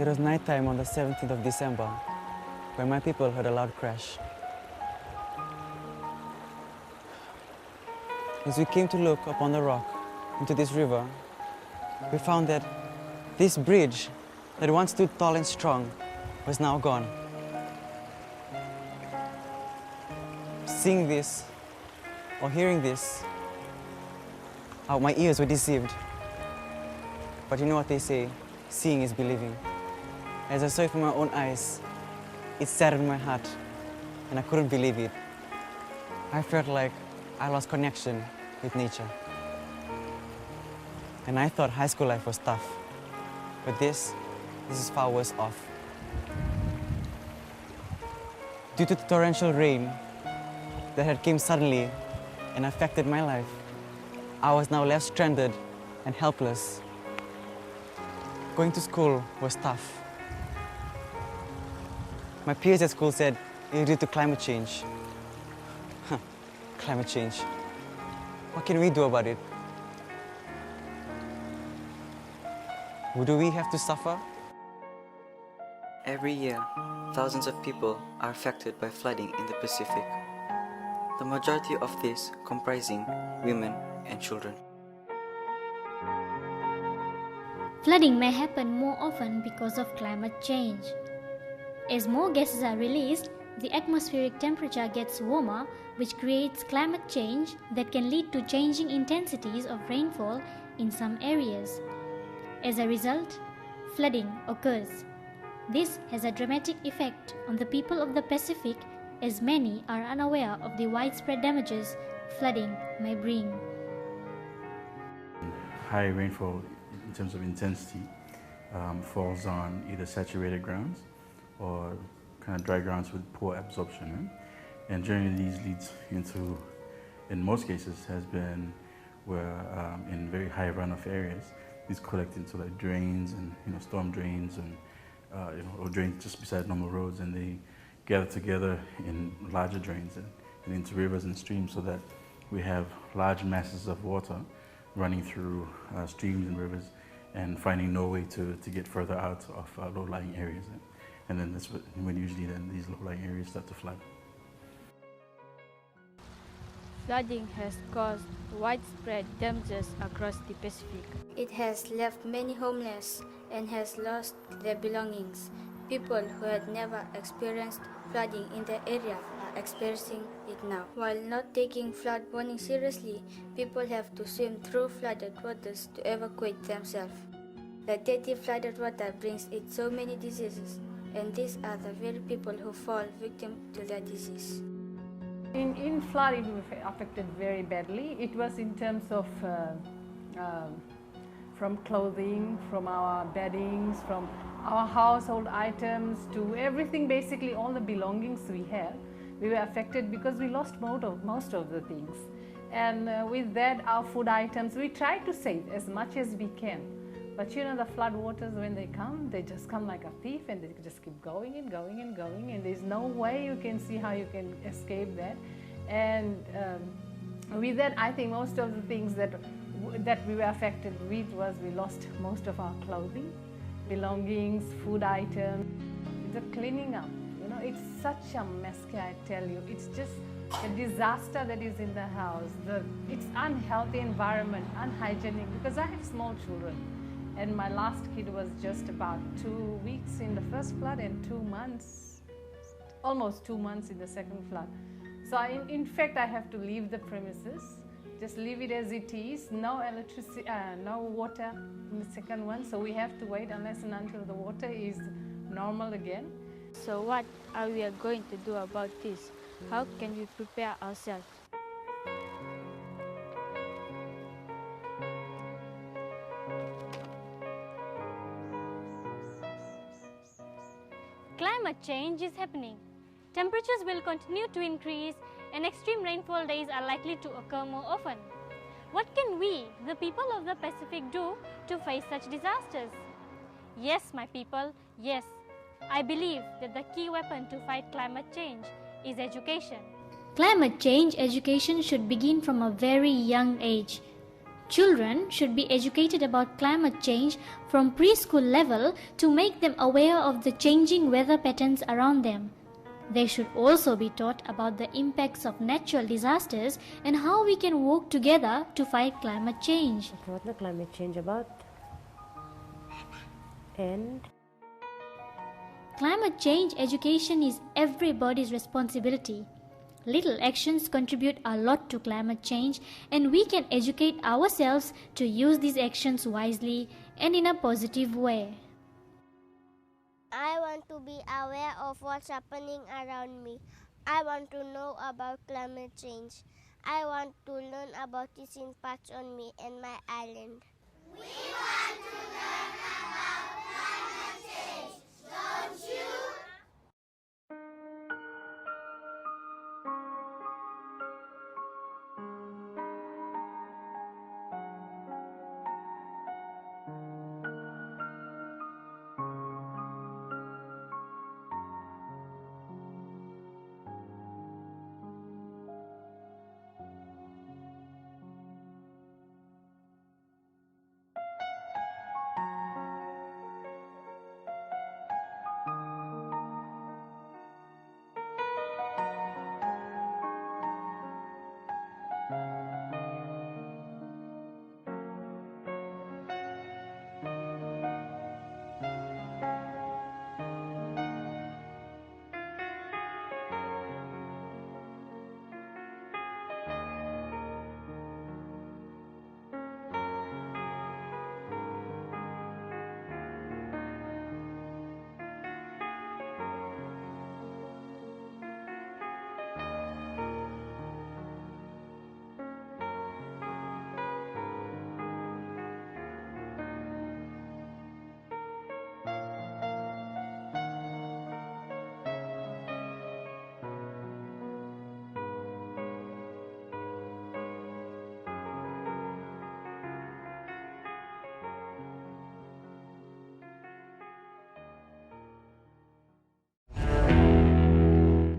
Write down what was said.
It was nighttime on the 17th of December when my people heard a loud crash. As we came to look upon the rock into this river, we found that this bridge that once stood tall and strong was now gone. Seeing this, or hearing this, my ears were deceived. But you know what they say, seeing is believing. As I saw it with my own eyes, it saddened my heart, and I couldn't believe it. I felt like I lost connection with nature. And I thought high school life was tough. But this is far worse off. Due to the torrential rain that had came suddenly and affected my life, I was now left stranded and helpless. Going to school was tough. My peers at school said it was due to climate change. Climate change. What can we do about it? Do we have to suffer? Every year, thousands of people are affected by flooding in the Pacific. The majority of this comprising women and children. Flooding may happen more often because of climate change. As more gases are released, the atmospheric temperature gets warmer, which creates climate change that can lead to changing intensities of rainfall in some areas. As a result, flooding occurs. This has a dramatic effect on the people of the Pacific, as many are unaware of the widespread damages flooding may bring. High rainfall in terms of intensity falls on either saturated grounds or kind of dry grounds with poor absorption. Right? And generally these leads into, in most cases, has been where in very high runoff areas, these collect into like drains and storm drains and or drains just beside normal roads, and they gather together in larger drains and into rivers and streams, so that we have large masses of water running through streams and rivers and finding no way to get further out of low-lying areas. And then that's when usually then these low-lying areas start to flood. Flooding has caused widespread damages across the Pacific. It has left many homeless and has lost their belongings. People who had never experienced flooding in the area are experiencing it now. While not taking flood warning seriously, people have to swim through flooded waters to evacuate themselves. The dirty flooded water brings it so many diseases, and these are the very people who fall victim to the disease. In flood, it was affected very badly. It was in terms of from clothing, from our beddings, from our household items, to everything, basically all the belongings we have. We were affected because we lost most of the things. And with that, our food items, we try to save as much as we can. But the flood waters, when they come, they just come like a thief, and they just keep going and going and going, and there's no way you can see how you can escape that. And with that, I think most of the things that we were affected with was we lost most of our clothing, belongings, food items. The cleaning up, it's such a mess, I tell you. It's just a disaster that is in the house. It's unhealthy environment, unhygienic, because I have small children. And my last kid was just about 2 weeks in the first flood and 2 months, almost 2 months in the second flood. So in fact, I have to leave the premises, just leave it as it is, no electricity, no water in the second one. So we have to wait unless and until the water is normal again. So what are we going to do about this? How can we prepare ourselves? Climate change is happening. Temperatures will continue to increase and extreme rainfall days are likely to occur more often. What can we, the people of the Pacific, do to face such disasters? Yes, my people, yes. I believe that the key weapon to fight climate change is education. Climate change education should begin from a very young age. Children should be educated about climate change from preschool level to make them aware of the changing weather patterns around them. They should also be taught about the impacts of natural disasters and how we can work together to fight climate change. What the climate change about? And Climate change education is everybody's responsibility. Little actions contribute a lot to climate change, and we can educate ourselves to use these actions wisely and in a positive way. I want to be aware of what's happening around me. I want to know about climate change. I want to learn about its impact on me and my island. We want to learn about climate change, don't you?